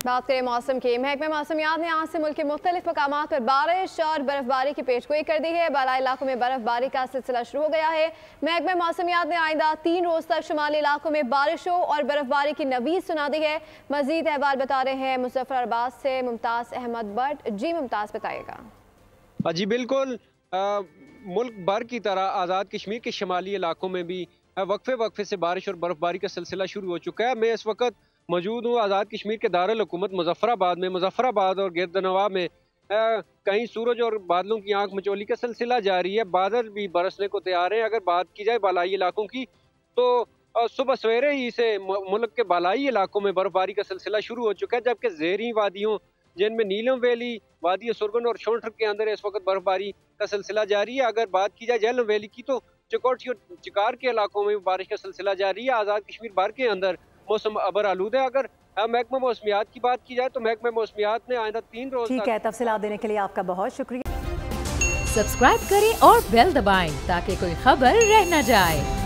बात करें मौसम की। महकमा मौसमियात ने आज से मुल्क के मुख्तलिफ मकामात पर बारिश और बर्फबारी की पेशगोई कर दी है। बालाई इलाकों में बर्फबारी का सिलसिला शुरू हो गया है। महकमा मौसमियात ने आइंदा 3 रोज तक शुमाली इलाकों में बारिशों और बर्फबारी की नवीद सुना दी है। मजीद अहवाल बता रहे हैं मुजफ्फराबाद से मुमताज अहमद बट। जी मुमताज बताइएगा। जी बिल्कुल, मुल्क भर की तरह आज़ाद कश्मीर के शुमाली इलाकों में भी वक्फे से बारिश और बर्फबारी का सिलसिला शुरू हो चुका है। मैं इस वक्त मौजूद हूँ आज़ाद कश्मीर के दारुल हुकूमत मुजफ्फराबाद में। मुजफ्फराबाद और गिरदनवा में कहीं सूरज और बादलों की आंख मचोली का सिलसिला जारी है। बादल भी बरसने को तैयार हैं। अगर बात की जाए बालाई इलाकों की तो सुबह सवेरे ही से मुल्क के बालाई इलाकों में बर्फबारी का सिलसिला शुरू हो चुका है, जबकि ज़ेरी वादियों जिनमें नीलम वैली, वादी सुरगन और शोंठर के अंदर इस वक्त बर्फबारी का सिलसिला जारी है। अगर बात की जाए झेलम वैली की तो चकोटी और चिकार के इलाकों में बारिश का सिलसिला जारी है। आज़ाद कश्मीर भर के अंदर मौसम अबर आलूद है। अगर महकमा मौसमियात की बात की जाए तो महकमा मौसमियात ने आइंदा 3 रोज ठीक है, तफसीलात देने के लिए आपका बहुत शुक्रिया। सब्सक्राइब करें और बेल दबाएं ताकि कोई खबर रह न जाए।